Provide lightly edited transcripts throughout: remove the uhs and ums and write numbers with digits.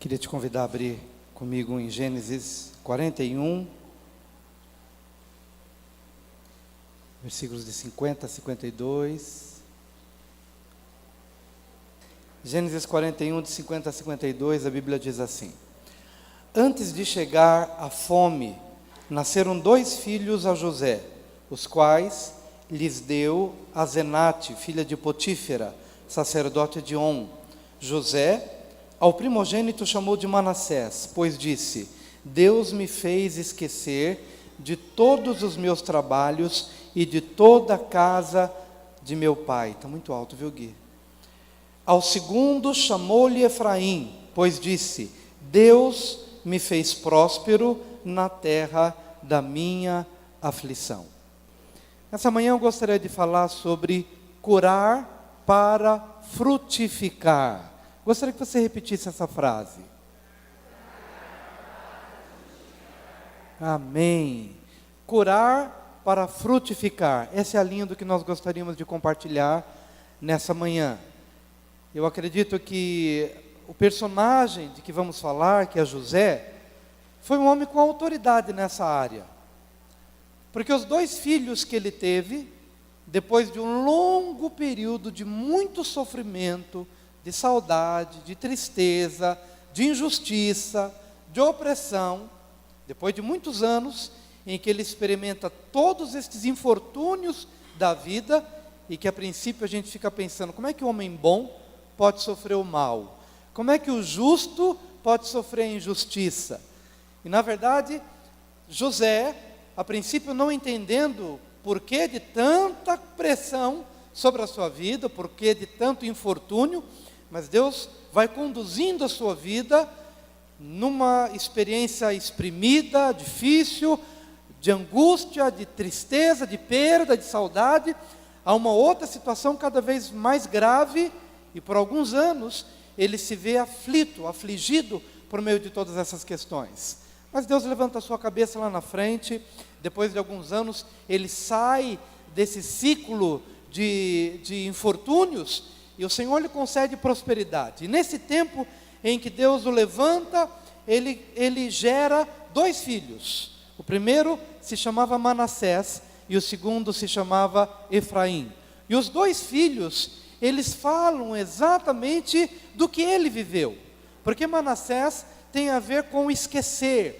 Queria te convidar a abrir comigo em Gênesis 41, versículos de 50 a 52. Gênesis 41, de 50 a 52, a Bíblia diz assim: Antes de chegar a fome, nasceram 2 filhos a José, os quais lhes deu Asenate, filha de Potífera, sacerdote de On. José, ao primogênito, chamou de Manassés, pois disse: Deus me fez esquecer de todos os meus trabalhos e de toda a casa de meu pai. Está muito alto, viu, Gui? Ao segundo chamou-lhe Efraim, pois disse: Deus me fez próspero na terra da minha aflição. Essa manhã eu gostaria de falar sobre curar para frutificar. Gostaria que você repetisse essa frase. Amém. Curar para frutificar. Essa é a linha do que nós gostaríamos de compartilhar nessa manhã. Eu acredito que o personagem de que vamos falar, que é José, foi um homem com autoridade nessa área. Porque os 2 filhos que ele teve, depois de um longo período de muito sofrimento, de saudade, de tristeza, de injustiça, de opressão, depois de muitos anos em que ele experimenta todos estes infortúnios da vida, e que a princípio a gente fica pensando, como é que o homem bom pode sofrer o mal? Como é que o justo pode sofrer a injustiça? E na verdade, José, a princípio não entendendo porquê de tanta pressão sobre a sua vida, porquê de tanto infortúnio, mas Deus vai conduzindo a sua vida numa experiência exprimida, difícil, de angústia, de tristeza, de perda, de saudade, a uma outra situação cada vez mais grave, e por alguns anos ele se vê aflito, afligido por meio de todas essas questões. Mas Deus levanta a sua cabeça lá na frente, depois de alguns anos ele sai desse ciclo de infortúnios, e o Senhor lhe concede prosperidade. E nesse tempo em que Deus o levanta, ele gera 2 filhos. O primeiro se chamava Manassés e o segundo se chamava Efraim. E os 2 filhos, eles falam exatamente do que ele viveu. Porque Manassés tem a ver com esquecer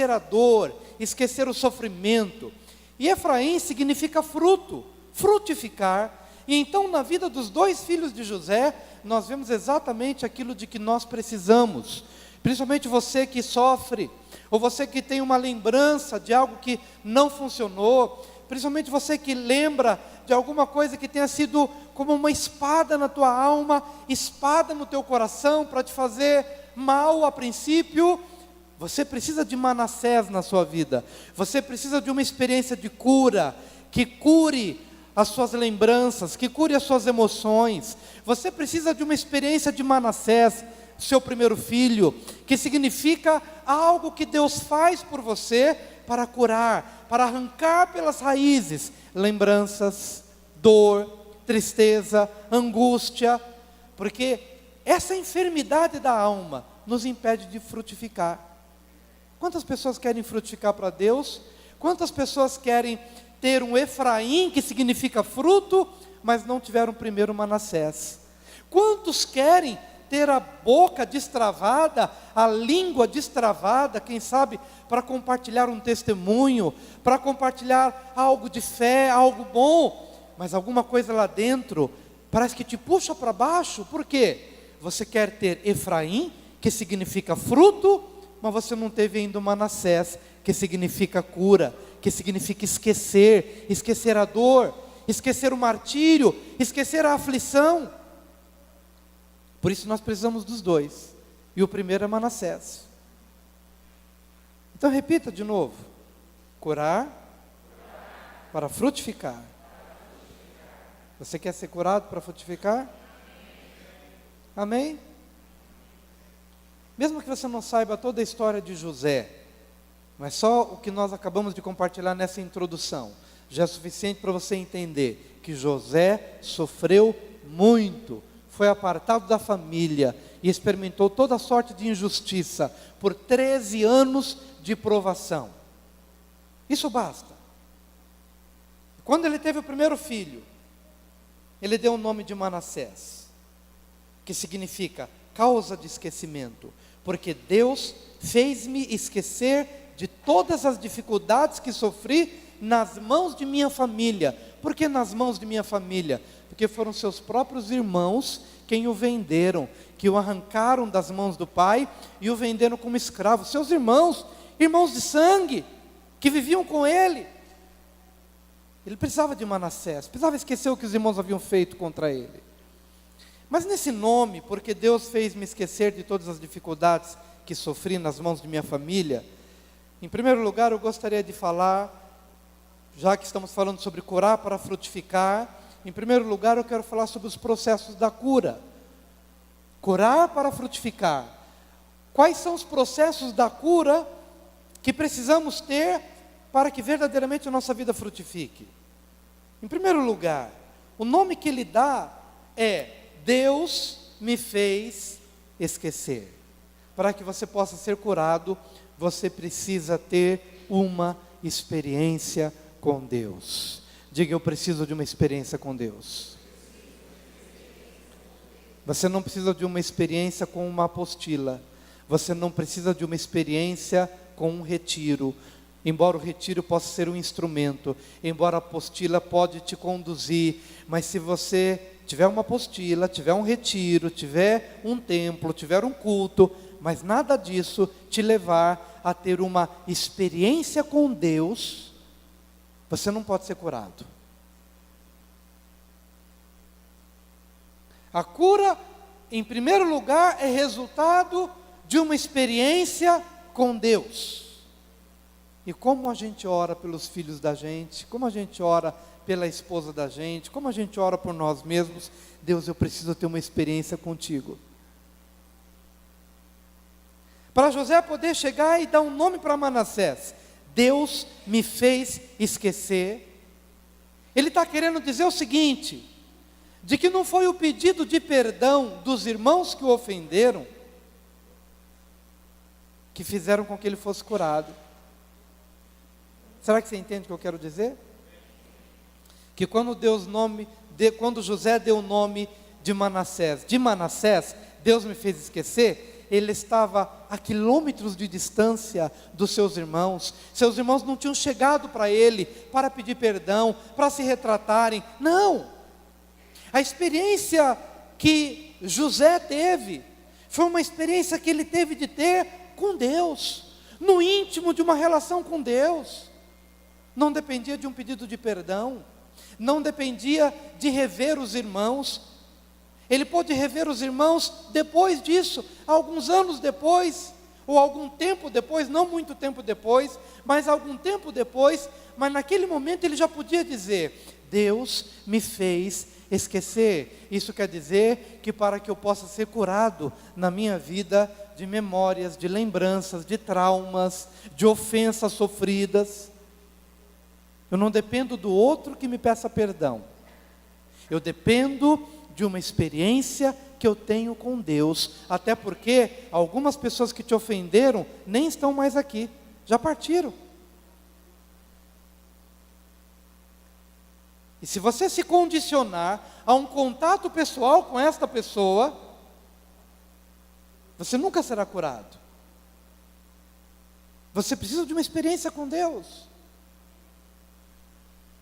a dor, esquecer o sofrimento. E Efraim significa fruto, frutificar. E então na vida dos 2 filhos de José, nós vemos exatamente aquilo de que nós precisamos. Principalmente você que sofre, ou você que tem uma lembrança de algo que não funcionou, principalmente você que lembra de alguma coisa que tenha sido como uma espada na tua alma, espada no teu coração, para te fazer mal a princípio. Você precisa de Manassés na sua vida, você precisa de uma experiência de cura, que cure as suas lembranças, que cure as suas emoções. Você precisa de uma experiência de Manassés, seu primeiro filho, que significa algo que Deus faz por você para curar, para arrancar pelas raízes lembranças, dor, tristeza, angústia, porque essa enfermidade da alma nos impede de frutificar. Quantas pessoas querem frutificar para Deus? Quantas pessoas querem ter um Efraim, que significa fruto, mas não tiveram primeiro Manassés? Quantos querem ter a boca destravada, a língua destravada, quem sabe, para compartilhar um testemunho, para compartilhar algo de fé, algo bom, mas alguma coisa lá dentro parece que te puxa para baixo? Por quê? Você quer ter Efraim, que significa fruto, mas você não teve ainda o Manassés, que significa cura, que significa esquecer a dor, esquecer o martírio, esquecer a aflição. Por isso nós precisamos dos 2, e o primeiro é Manassés. Então repita de novo: curar para frutificar. Você quer ser curado para frutificar? Amém? Mesmo que você não saiba toda a história de José, mas só o que nós acabamos de compartilhar nessa introdução já é suficiente para você entender que José sofreu muito foi apartado da família e experimentou toda sorte de injustiça por 13 anos de provação. Isso basta. Quando ele teve o primeiro filho, ele deu o nome de Manassés, que significa causa de esquecimento, porque Deus fez-me esquecer de todas as dificuldades que sofri nas mãos de minha família. Por que nas mãos de minha família? Porque foram seus próprios irmãos quem o venderam, que o arrancaram das mãos do pai e o venderam como escravo. Seus irmãos, irmãos de sangue, que viviam com ele. Ele precisava de Manassés, precisava esquecer o que os irmãos haviam feito contra ele. Mas nesse nome, porque Deus fez me esquecer de todas as dificuldades que sofri nas mãos de minha família, em primeiro lugar eu gostaria de falar, já que estamos falando sobre curar para frutificar, em primeiro lugar eu quero falar sobre os processos da cura. Curar para frutificar. Quais são os processos da cura que precisamos ter para que verdadeiramente a nossa vida frutifique? Em primeiro lugar, o nome que ele dá é Deus me fez esquecer. Para que você possa ser curado, você precisa ter uma experiência com Deus. Diga, eu preciso de uma experiência com Deus. Você não precisa de uma experiência com uma apostila. Você não precisa de uma experiência com um retiro. Embora o retiro possa ser um instrumento, embora a apostila pode te conduzir, mas se você tiver uma apostila, tiver um retiro, tiver um templo, tiver um culto, mas nada disso te levar a ter uma experiência com Deus, você não pode ser curado. A cura, em primeiro lugar, é resultado de uma experiência com Deus. E como a gente ora pelos filhos da gente, como a gente ora pela esposa da gente, como a gente ora por nós mesmos. Deus, eu preciso ter uma experiência contigo. Para José poder chegar e dar um nome para Manassés, Deus me fez esquecer. Ele está querendo dizer o seguinte, de que não foi o pedido de perdão dos irmãos que o ofenderam, que fizeram com que ele fosse curado. Será que você entende o que eu quero dizer? Que quando José deu o nome de Manassés, Deus me fez esquecer, ele estava a quilômetros de distância dos seus irmãos não tinham chegado para ele, para pedir perdão, para se retratarem, não, a experiência que José teve, foi uma experiência que ele teve de ter com Deus, no íntimo de uma relação com Deus, não dependia de um pedido de perdão, não dependia de rever os irmãos. Ele pôde rever os irmãos depois disso, alguns anos depois, ou algum tempo depois, não muito tempo depois, mas algum tempo depois, mas naquele momento ele já podia dizer, Deus me fez esquecer. Isso quer dizer que para que eu possa ser curado na minha vida de memórias, de lembranças, de traumas, de ofensas sofridas, eu não dependo do outro que me peça perdão, eu dependo de uma experiência que eu tenho com Deus, até porque algumas pessoas que te ofenderam nem estão mais aqui, já partiram. E se você se condicionar a um contato pessoal com esta pessoa, você nunca será curado. Você precisa de uma experiência com Deus.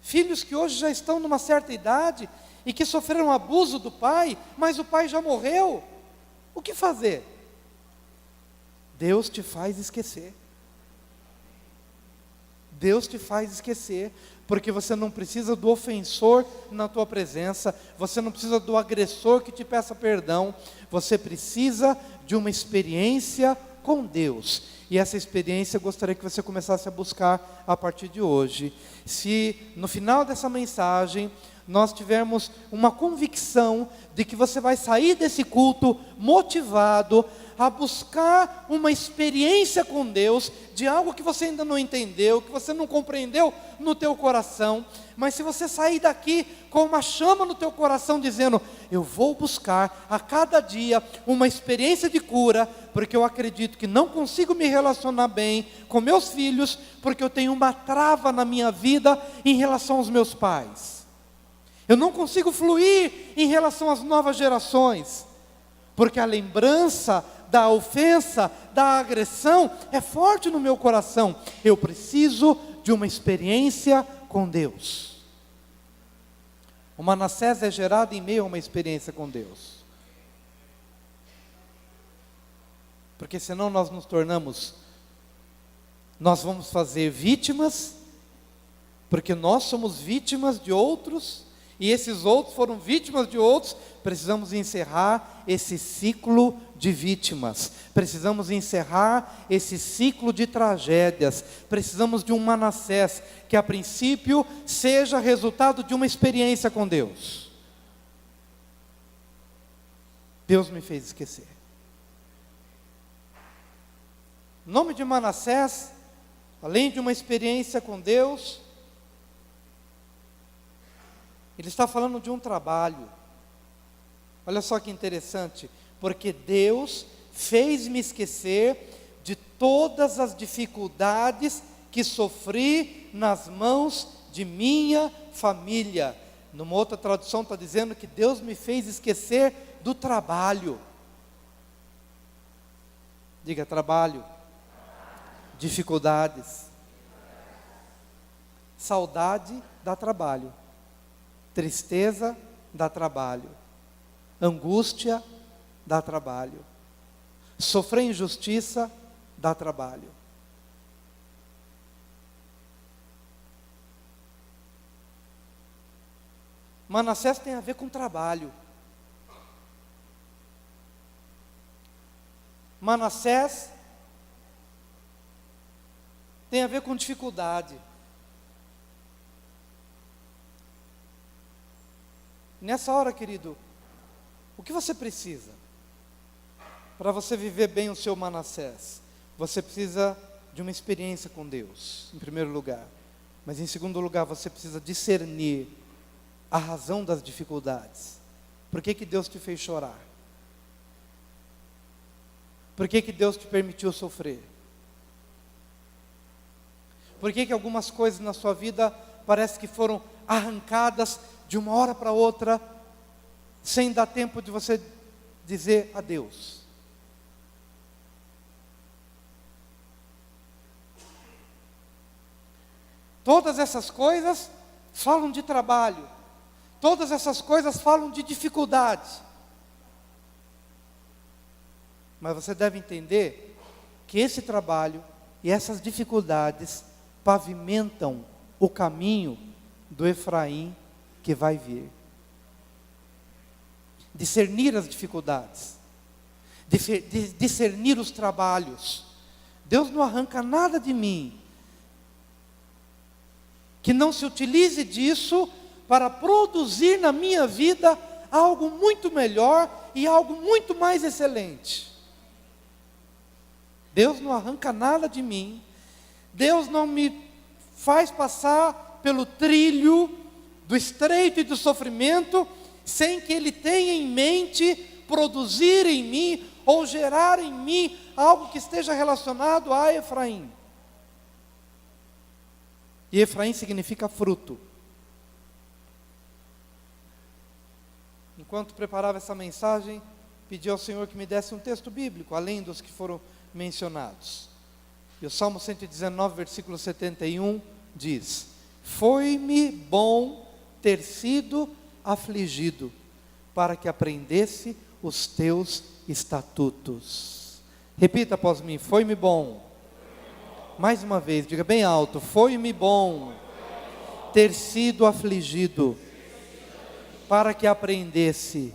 Filhos que hoje já estão numa certa idade e que sofreram abuso do pai, mas o pai já morreu. O que fazer? Deus te faz esquecer. Deus te faz esquecer, porque você não precisa do ofensor na tua presença, você não precisa do agressor que te peça perdão, você precisa de uma experiência com Deus. E essa experiência eu gostaria que você começasse a buscar a partir de hoje. Se no final dessa mensagem nós tivermos uma convicção de que você vai sair desse culto motivado a buscar uma experiência com Deus, de algo que você ainda não entendeu, que você não compreendeu no teu coração, mas se você sair daqui com uma chama no teu coração, dizendo, eu vou buscar a cada dia uma experiência de cura, porque eu acredito que não consigo me relacionar bem com meus filhos, porque eu tenho uma trava na minha vida em relação aos meus pais. Eu não consigo fluir em relação às novas gerações, porque a lembrança da ofensa, da agressão, é forte no meu coração. Eu preciso de uma experiência com Deus. O Manassés é gerado em meio a uma experiência com Deus. Porque senão nós vamos fazer vítimas, porque nós somos vítimas de outros, e esses outros foram vítimas de outros. Precisamos encerrar esse ciclo de vítimas, precisamos encerrar esse ciclo de tragédias, precisamos de um Manassés, que a princípio seja resultado de uma experiência com Deus. Deus me fez esquecer. O nome de Manassés, além de uma experiência com Deus, ele está falando de um trabalho. Olha só que interessante, porque Deus fez-me esquecer de todas as dificuldades que sofri nas mãos de minha família. Numa outra tradução está dizendo que Deus me fez esquecer do trabalho. Diga, trabalho. Dificuldades. Saudade dá trabalho. Tristeza dá trabalho. Angústia dá trabalho. Sofrer injustiça dá trabalho. Manassés tem a ver com trabalho. Manassés tem a ver com dificuldade. Nessa hora, querido, o que você precisa para você viver bem o seu Manassés? Você precisa de uma experiência com Deus, em primeiro lugar. Mas em segundo lugar, você precisa discernir a razão das dificuldades. Por que Deus te fez chorar? Por que Deus te permitiu sofrer? Por que algumas coisas na sua vida parece que foram arrancadas de uma hora para outra, sem dar tempo de você dizer adeus? Todas essas coisas falam de trabalho. Todas essas coisas falam de dificuldade. Mas você deve entender que esse trabalho e essas dificuldades pavimentam o caminho do Efraim que vai vir. Discernir as dificuldades, discernir os trabalhos. Deus não arranca nada de mim que não se utilize disso para produzir na minha vida algo muito melhor e algo muito mais excelente. Deus não arranca nada de mim. Deus não me faz passar pelo trilho do estreito e do sofrimento, sem que Ele tenha em mente produzir em mim, ou gerar em mim, algo que esteja relacionado a Efraim. E Efraim significa fruto. Enquanto preparava essa mensagem, pedi ao Senhor que me desse um texto bíblico, além dos que foram mencionados. E o Salmo 119, versículo 71, diz: foi-me bom ter sido afligido, para que aprendesse os teus estatutos. Repita após mim: foi-me bom. Mais uma vez, diga bem alto: foi-me bom ter sido afligido, para que aprendesse.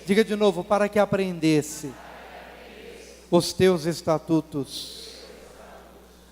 Diga de novo: para que aprendesse os teus estatutos.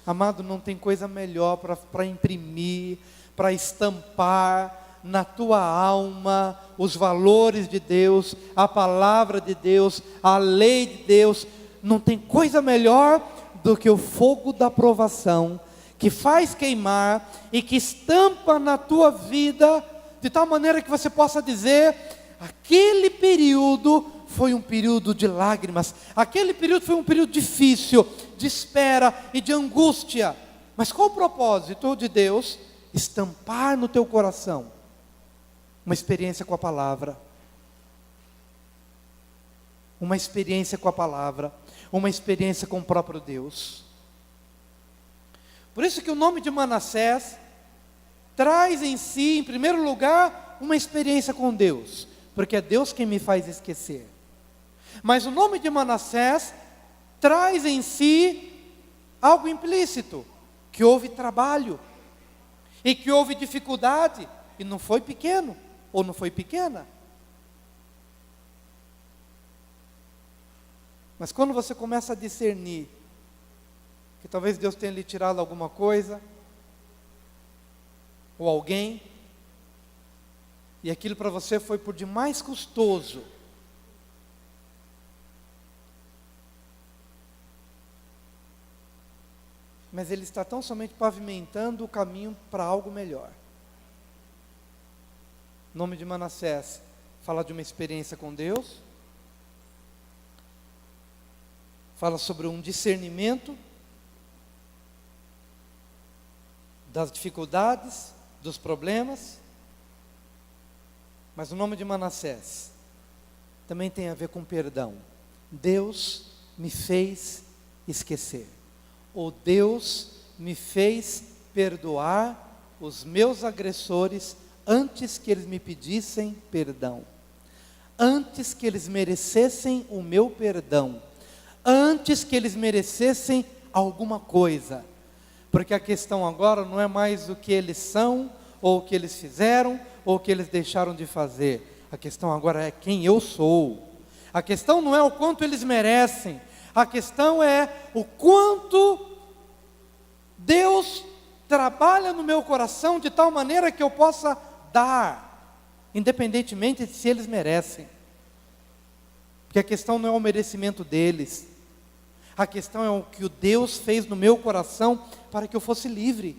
Amado, não tem coisa melhor para imprimir, para estampar na tua alma os valores de Deus, a palavra de Deus, a lei de Deus. Não tem coisa melhor do que o fogo da provação, que faz queimar e que estampa na tua vida, de tal maneira que você possa dizer: aquele período foi um período de lágrimas, aquele período foi um período difícil, de espera e de angústia. Mas qual o propósito de Deus? Estampar no teu coração uma experiência com a palavra. Uma experiência com a palavra, uma experiência com o próprio Deus. Por isso que o nome de Manassés traz em si, em primeiro lugar, uma experiência com Deus, porque é Deus quem me faz esquecer. Mas o nome de Manassés traz em si algo implícito, que houve trabalho, e que houve dificuldade, e não foi pequeno, ou não foi pequena. Mas quando você começa a discernir, que talvez Deus tenha lhe tirado alguma coisa, ou alguém, e aquilo para você foi por demais custoso, mas Ele está tão somente pavimentando o caminho para algo melhor. O nome de Manassés fala de uma experiência com Deus, fala sobre um discernimento das dificuldades, dos problemas, mas o nome de Manassés também tem a ver com perdão. Deus me fez esquecer, ou Deus me fez perdoar os meus agressores antes que eles me pedissem perdão, antes que eles merecessem o meu perdão, antes que eles merecessem alguma coisa. Porque a questão agora não é mais o que eles são, ou o que eles fizeram, ou o que eles deixaram de fazer. A questão agora é quem eu sou. A questão não é o quanto eles merecem. A questão é o quanto Deus trabalha no meu coração de tal maneira que eu possa dar, independentemente de se eles merecem. Porque a questão não é o merecimento deles. A questão é o que o Deus fez no meu coração para que eu fosse livre.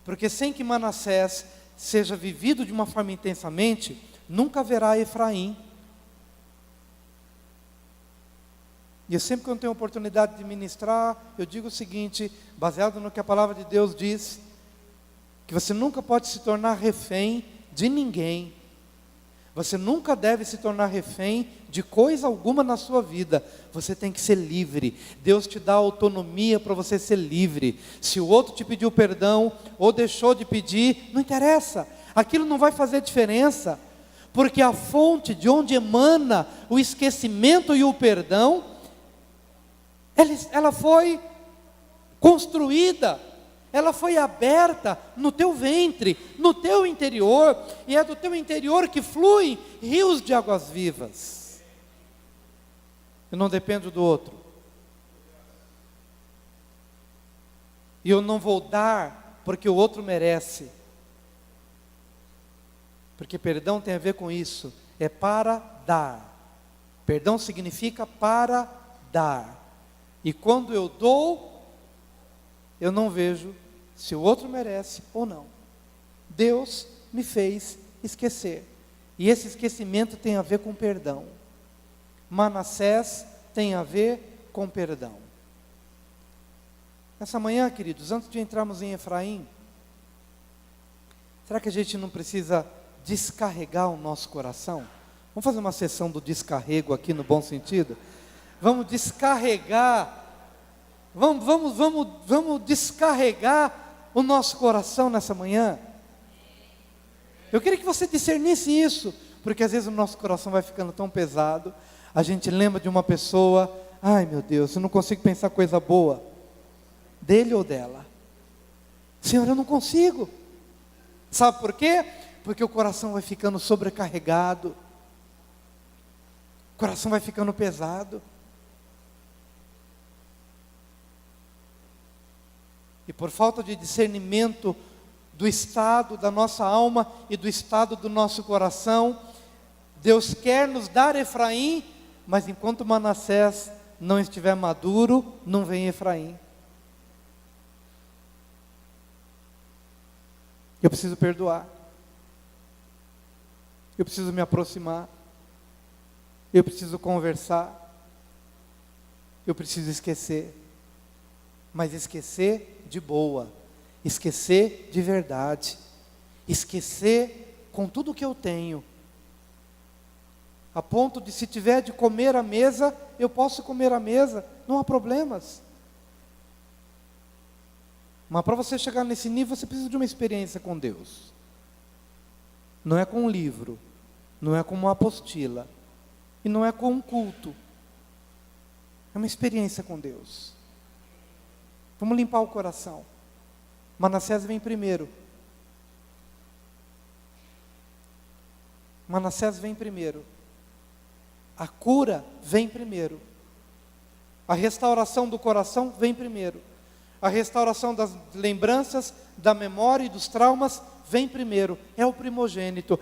Porque sem que Manassés seja vivido de uma forma intensamente, nunca haverá Efraim. E eu sempre que eu tenho a oportunidade de ministrar, eu digo o seguinte, baseado no que a palavra de Deus diz, que você nunca pode se tornar refém de ninguém. Você nunca deve se tornar refém de coisa alguma na sua vida. Você tem que ser livre. Deus te dá autonomia para você ser livre. Se o outro te pediu perdão ou deixou de pedir, não interessa. Aquilo não vai fazer diferença. Porque a fonte de onde emana o esquecimento e o perdão, ela foi construída. Ela foi aberta no teu ventre, no teu interior, e é do teu interior que fluem rios de águas vivas. Eu não dependo do outro. E eu não vou dar porque o outro merece. Porque perdão tem a ver com isso, é para dar. Perdão significa para dar. E quando eu dou, eu não vejo se o outro merece ou não. Deus me fez esquecer. E esse esquecimento tem a ver com perdão. Manassés tem a ver com perdão. Essa manhã, queridos, antes de entrarmos em Efraim, será que a gente não precisa descarregar o nosso coração? Vamos fazer uma sessão do descarrego aqui no bom sentido? Vamos descarregar. Vamos descarregar o nosso coração nessa manhã. Eu queria que você discernisse isso, porque às vezes o nosso coração vai ficando tão pesado, a gente lembra de uma pessoa, ai meu Deus, eu não consigo pensar coisa boa, dele ou dela. Senhor, eu não consigo. Sabe por quê? Porque o coração vai ficando sobrecarregado, o coração vai ficando pesado. E por falta de discernimento do estado da nossa alma e do estado do nosso coração. Deus quer nos dar Efraim, mas enquanto Manassés não estiver maduro, não vem Efraim. Eu preciso perdoar. Eu preciso me aproximar. Eu preciso conversar. Eu preciso esquecer. Mas esquecer de boa. Esquecer de verdade. Esquecer com tudo que eu tenho. A ponto de, se tiver de comer à mesa, eu posso comer à mesa, não há problemas. Mas para você chegar nesse nível, você precisa de uma experiência com Deus. Não é com um livro, não é com uma apostila, e não é com um culto. É uma experiência com Deus. Vamos limpar o coração. Manassés vem primeiro. Manassés vem primeiro. A cura vem primeiro. A restauração do coração vem primeiro. A restauração das lembranças, da memória e dos traumas vem primeiro. É o primogênito.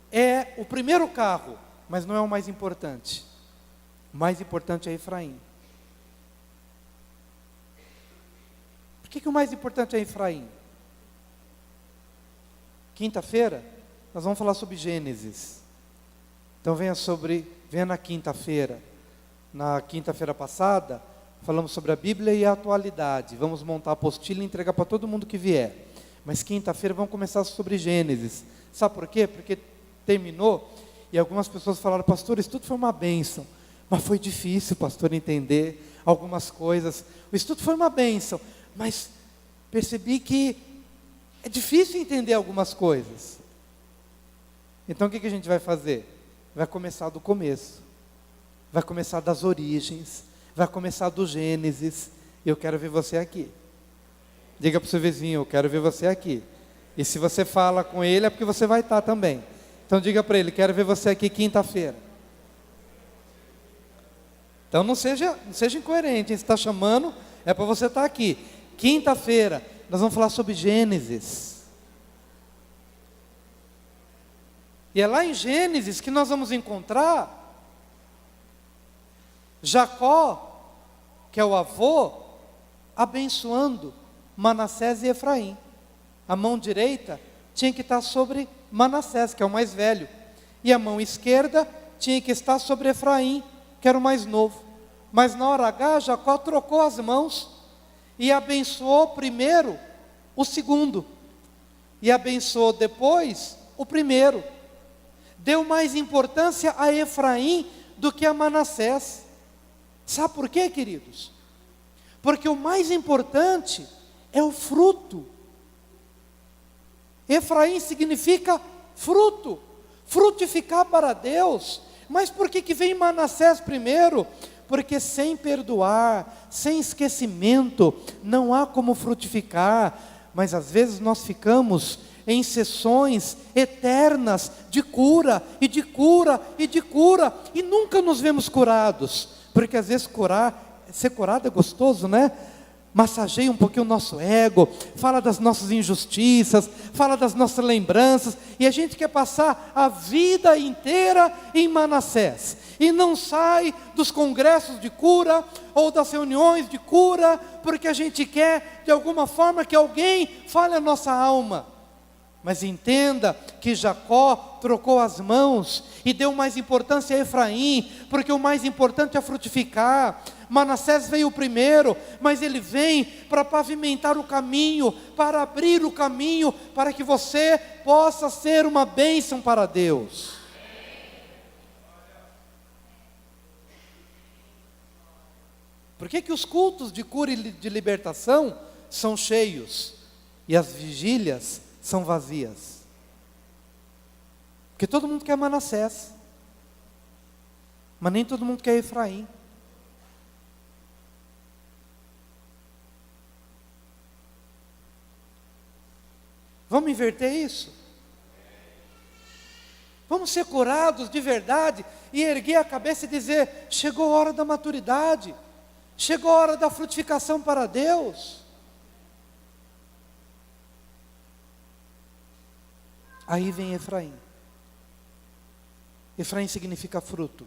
É o primeiro carro, mas não é o mais importante. O mais importante é Efraim. Por que o mais importante é Efraim? Quinta-feira, nós vamos falar sobre Gênesis. Então venha na quinta-feira. Na quinta-feira passada, falamos sobre a Bíblia e a atualidade. Vamos montar a apostila e entregar para todo mundo que vier. Mas quinta-feira vamos começar sobre Gênesis. Sabe por quê? Porque terminou e algumas pessoas falaram: pastor, isso tudo foi uma bênção. Mas foi difícil, pastor, entender algumas coisas. O estudo foi uma bênção, mas percebi que é difícil entender algumas coisas. Então o que a gente vai fazer? Vai começar do começo. Vai começar das origens. Vai começar do Gênesis. Eu quero ver você aqui. Diga para o seu vizinho: eu quero ver você aqui. E se você fala com ele, é porque você vai estar também. Então diga para ele: quero ver você aqui quinta-feira. Então não seja incoerente, hein? Você está chamando, é para você estar aqui. Quinta-feira, nós vamos falar sobre Gênesis. E é lá em Gênesis que nós vamos encontrar Jacó, que é o avô, abençoando Manassés e Efraim. A mão direita tinha que estar sobre Manassés, que é o mais velho, e a mão esquerda tinha que estar sobre Efraim, que era o mais novo. Mas na hora H, Jacó trocou as mãos e abençoou primeiro o segundo, e abençoou depois o primeiro. Deu mais importância a Efraim do que a Manassés. Sabe por quê, queridos? Porque o mais importante é o fruto. Efraim significa fruto, frutificar para Deus. Mas por que vem Manassés primeiro? Porque sem perdoar, sem esquecimento, não há como frutificar. Mas às vezes nós ficamos em sessões eternas de cura, e de cura, e de cura, e nunca nos vemos curados. Porque às vezes ser curado é gostoso, né? Massageia um pouquinho o nosso ego, fala das nossas injustiças, fala das nossas lembranças, e a gente quer passar a vida inteira em Manassés, e não sai dos congressos de cura, ou das reuniões de cura, porque a gente quer, de alguma forma, que alguém fale a nossa alma. Mas entenda que Jacó trocou as mãos e deu mais importância a Efraim, porque o mais importante é frutificar. Manassés veio primeiro, mas ele vem para pavimentar o caminho, para abrir o caminho, para que você possa ser uma bênção para Deus. Por que os cultos de cura e de libertação são cheios e as vigílias são vazias? Porque todo mundo quer Manassés, mas nem todo mundo quer Efraim. Vamos inverter isso? Vamos ser curados de verdade e erguer a cabeça e dizer: chegou a hora da maturidade, chegou a hora da frutificação para Deus. Aí vem Efraim. Efraim significa fruto,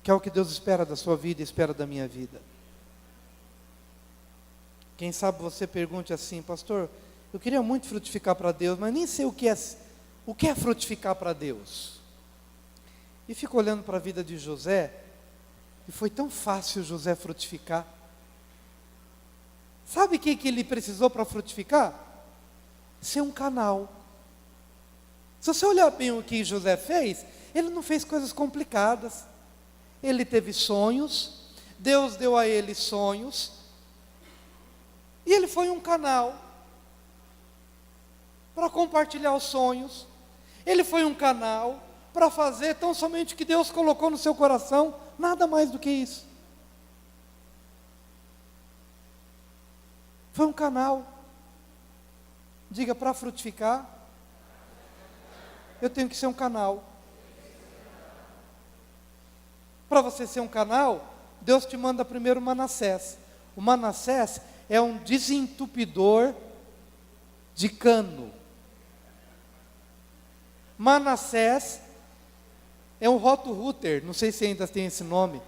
que é o que Deus espera da sua vida e espera da minha vida. Quem sabe você pergunte assim: pastor, eu queria muito frutificar para Deus, mas nem sei o que é frutificar para Deus. E fico olhando para a vida de José, e foi tão fácil José frutificar. Sabe o que ele precisou para frutificar? Ser um canal. Se você olhar bem o que José fez, ele não fez coisas complicadas. Ele teve sonhos, Deus deu a ele sonhos, e ele foi um canal para compartilhar os sonhos. Ele foi um canal para fazer tão somente o que Deus colocou no seu coração, nada mais do que isso. Foi um canal. Diga: para frutificar, eu tenho que ser um canal. Para você ser um canal, Deus te manda primeiro Manassés. O Manassés é um desentupidor de cano. Manassés é um roto-rooter, não sei se ainda tem esse nome,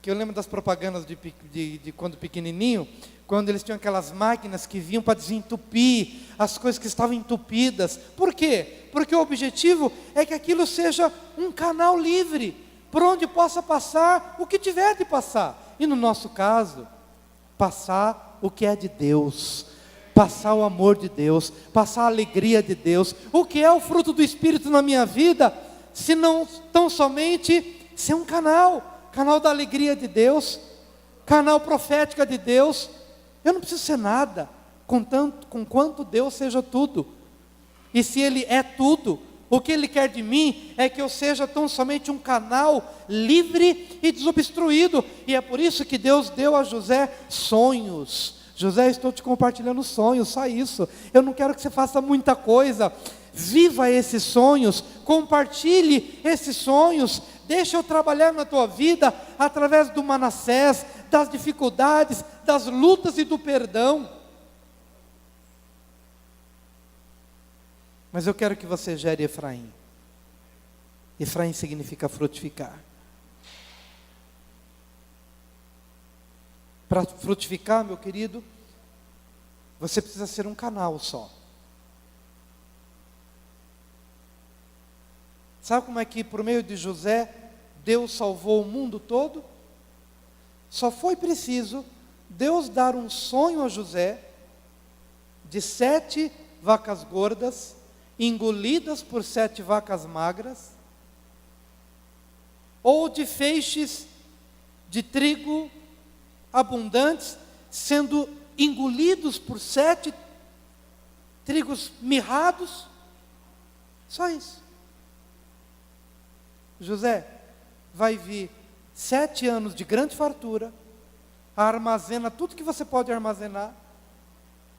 que eu lembro das propagandas de quando pequenininho, quando eles tinham aquelas máquinas que vinham para desentupir as coisas que estavam entupidas. Por quê? Porque o objetivo é que aquilo seja um canal livre, por onde possa passar o que tiver de passar. E no nosso caso, passar o que é de Deus, passar o amor de Deus, passar a alegria de Deus. O que é o fruto do Espírito na minha vida, se não tão somente ser um canal da alegria de Deus, canal profética de Deus. Eu não preciso ser nada, conquanto Deus seja tudo. E se Ele é tudo, o que Ele quer de mim é que eu seja tão somente um canal livre e desobstruído. E é por isso que Deus deu a José sonhos. José, estou te compartilhando sonhos, só isso. Eu não quero que você faça muita coisa. Viva esses sonhos, compartilhe esses sonhos. Deixa eu trabalhar na tua vida através do Manassés, das dificuldades, das lutas e do perdão. Mas eu quero que você gere Efraim. Efraim significa frutificar. Para frutificar, meu querido, você precisa ser um canal só. Sabe como é que por meio de José, Deus salvou o mundo todo? Só foi preciso Deus dar um sonho a José de 7 vacas gordas, engolidas por 7 vacas magras, ou de feixes de trigo abundantes, sendo engolidos por 7 trigos mirrados. Só isso. José, vai vir 7 anos de grande fartura, armazena tudo que você pode armazenar,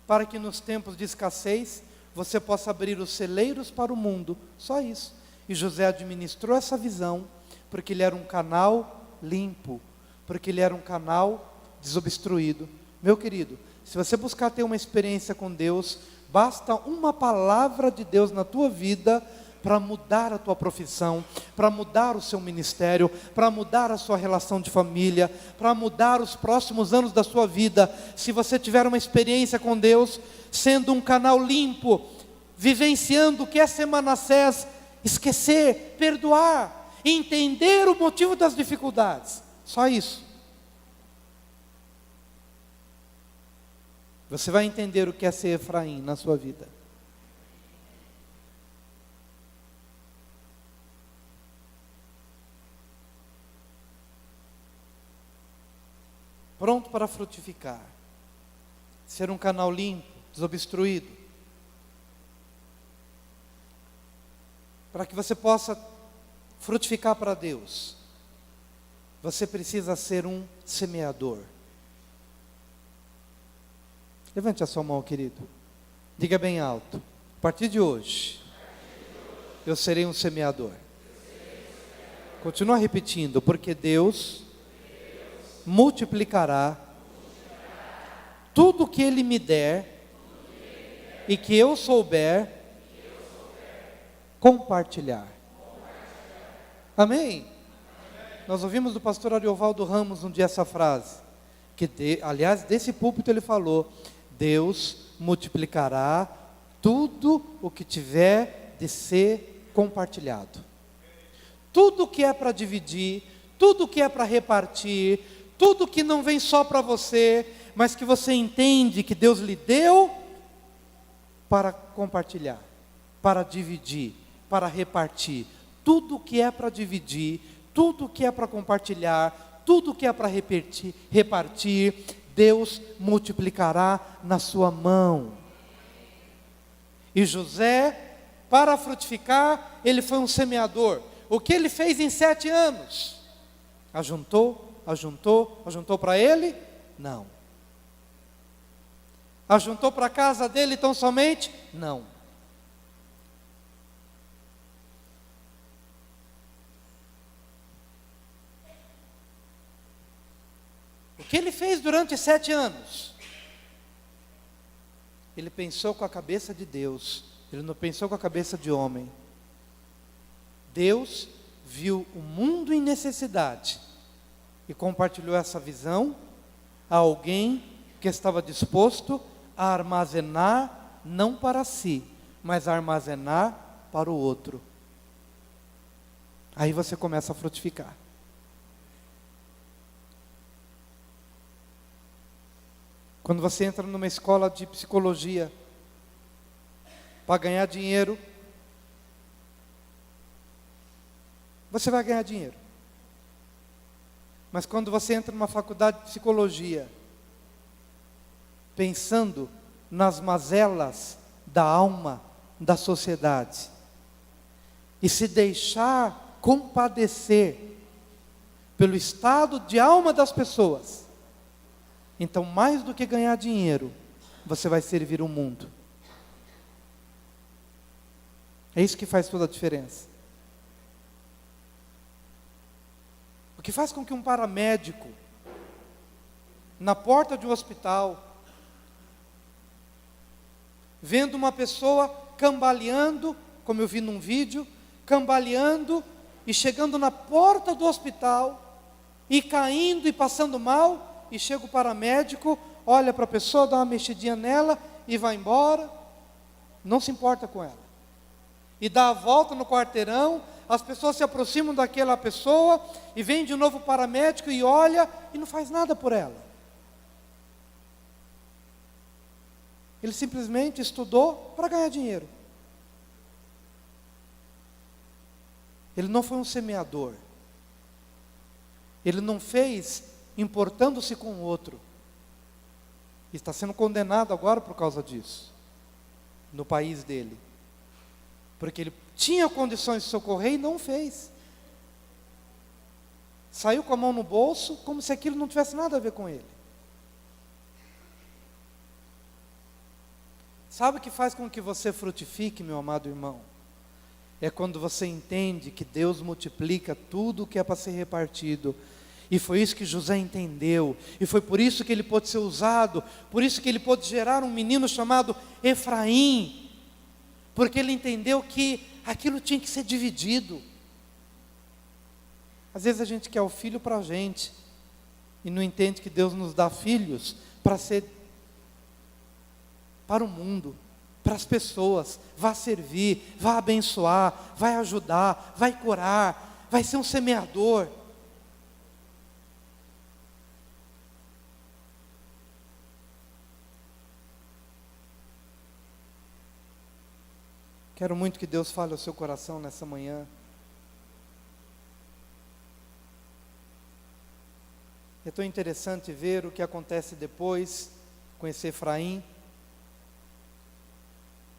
para que nos tempos de escassez, você possa abrir os celeiros para o mundo. Só isso. E José administrou essa visão, porque ele era um canal limpo, porque ele era um canal desobstruído. Meu querido, se você buscar ter uma experiência com Deus, basta uma palavra de Deus na tua vida para mudar a tua profissão, para mudar o seu ministério, para mudar a sua relação de família, para mudar os próximos anos da sua vida. Se você tiver uma experiência com Deus, sendo um canal limpo, vivenciando o que é ser Manassés, esquecer, perdoar, entender o motivo das dificuldades, só isso. Você vai entender o que é ser Efraim na sua vida. Pronto para frutificar, ser um canal limpo, desobstruído, para que você possa frutificar para Deus, você precisa ser um semeador. Levante a sua mão, querido, diga bem alto: a partir de hoje, eu serei um semeador. Continua repetindo: porque Deus multiplicará tudo que Ele me der, e que eu souber compartilhar. Amém? Nós ouvimos do pastor Ariovaldo Ramos um dia essa frase, aliás, desse púlpito ele falou: Deus multiplicará tudo o que tiver de ser compartilhado. Tudo que é para dividir, tudo que é para repartir, tudo que não vem só para você, mas que você entende que Deus lhe deu para compartilhar, para dividir, para repartir. Tudo que é para dividir, tudo que é para compartilhar, tudo que é para repartir, Deus multiplicará na sua mão. E José, para frutificar, ele foi um semeador. O que ele fez em 7 anos? Ajuntou para ele? Não. Ajuntou para a casa dele tão somente? Não. O que ele fez durante 7 anos? Ele pensou com a cabeça de Deus, ele não pensou com a cabeça de homem. Deus viu o mundo em necessidade e compartilhou essa visão a alguém que estava disposto a armazenar, não para si, mas a armazenar para o outro. Aí você começa a frutificar. Quando você entra numa escola de psicologia para ganhar dinheiro, você vai ganhar dinheiro. Mas quando você entra numa faculdade de psicologia, pensando nas mazelas da alma da sociedade, e se deixar compadecer pelo estado de alma das pessoas, então mais do que ganhar dinheiro, você vai servir o mundo. É isso que faz toda a diferença. O que faz com que um paramédico, na porta de um hospital, vendo uma pessoa cambaleando, como eu vi num vídeo, cambaleando e chegando na porta do hospital, e caindo e passando mal, e chega o paramédico, olha para a pessoa, dá uma mexidinha nela e vai embora, não se importa com ela. E dá a volta no quarteirão, as pessoas se aproximam daquela pessoa, e vem de novo o paramédico e olha, e não faz nada por ela. Ele simplesmente estudou para ganhar dinheiro. Ele não foi um semeador. Ele não fez importando-se com o outro. E está sendo condenado agora por causa disso, no país dele. Porque ele tinha condições de socorrer e não fez. Saiu com a mão no bolso, como se aquilo não tivesse nada a ver com ele. Sabe o que faz com que você frutifique, meu amado irmão? É quando você entende que Deus multiplica tudo o que é para ser repartido. E foi isso que José entendeu, e foi por isso que ele pôde ser usado, por isso que ele pôde gerar um menino chamado Efraim, porque ele entendeu que aquilo tinha que ser dividido. Às vezes a gente quer o filho para a gente, e não entende que Deus nos dá filhos para ser para o mundo, para as pessoas. Vá servir, vá abençoar, vai ajudar, vai curar, vai ser um semeador. Quero muito que Deus fale ao seu coração nessa manhã. É tão interessante ver o que acontece depois com esse Efraim.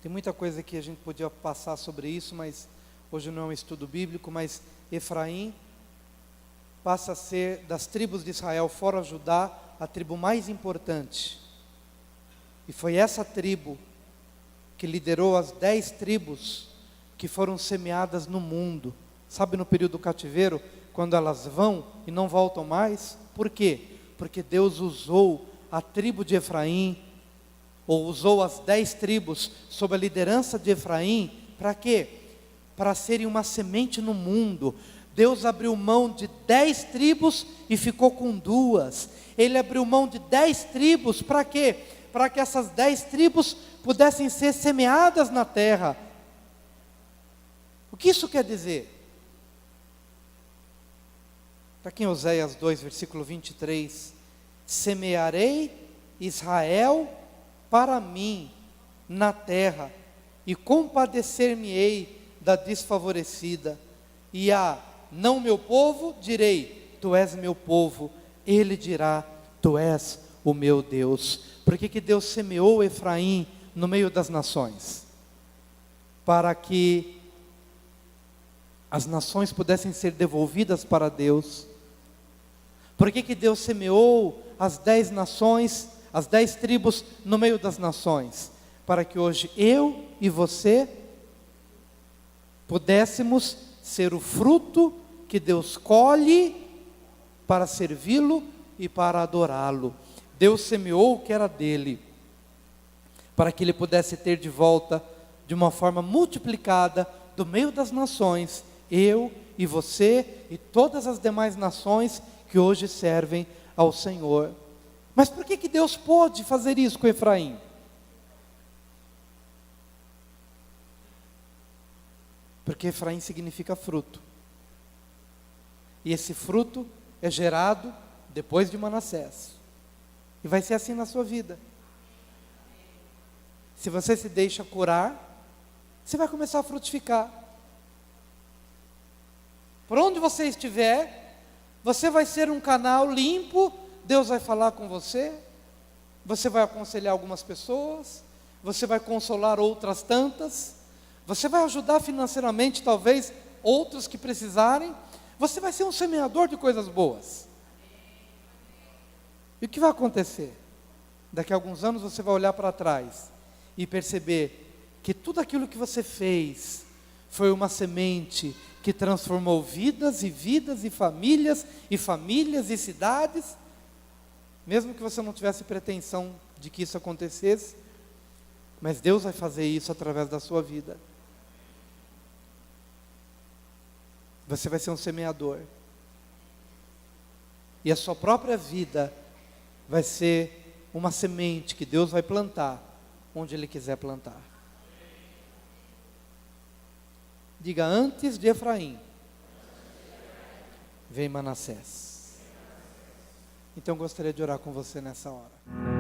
Tem muita coisa que a gente podia passar sobre isso, mas hoje não é um estudo bíblico. Mas Efraim passa a ser, das tribos de Israel, fora Judá, a tribo mais importante. E foi essa tribo que liderou as 10 tribos que foram semeadas no mundo. Sabe, no período do cativeiro, quando elas vão e não voltam mais? Por quê? Porque Deus usou a tribo de Efraim, ou usou as 10 tribos sob a liderança de Efraim, para quê? para serem uma semente no mundo. Deus abriu mão de 10 tribos e ficou com 2. Ele abriu mão de 10 tribos, para quê? Para que essas 10 tribos pudessem ser semeadas na terra. O que isso quer dizer? Está aqui em Oséias 2, versículo 23. Semearei Israel para mim na terra, e compadecer-me-ei da desfavorecida, e a não meu povo direi, tu és meu povo, ele dirá, tu és o meu Deus. Por que Deus semeou Efraim no meio das nações? Para que as nações pudessem ser devolvidas para Deus. Por que Deus semeou as 10 nações, as 10 tribos no meio das nações? Para que hoje eu e você pudéssemos ser o fruto que Deus colhe para servi-lo e para adorá-lo. Deus semeou o que era dele, para que ele pudesse ter de volta, de uma forma multiplicada, do meio das nações, eu e você e todas as demais nações que hoje servem ao Senhor. Mas por que Deus pôde fazer isso com Efraim? Porque Efraim significa fruto. E esse fruto é gerado depois de Manassés. E vai ser assim na sua vida. Se você se deixa curar, você vai começar a frutificar. Por onde você estiver, você vai ser um canal limpo. Deus vai falar com você. Você vai aconselhar algumas pessoas. Você vai consolar outras tantas. Você vai ajudar financeiramente, talvez, outros que precisarem. Você vai ser um semeador de coisas boas. E o que vai acontecer? Daqui a alguns anos você vai olhar para trás e perceber que tudo aquilo que você fez foi uma semente que transformou vidas e vidas e famílias e cidades. Mesmo que você não tivesse pretensão de que isso acontecesse, mas Deus vai fazer isso através da sua vida. Você vai ser um semeador. E a sua própria vida vai ser uma semente que Deus vai plantar onde Ele quiser plantar. Diga, antes de Efraim, vem Manassés. Então eu gostaria de orar com você nessa hora.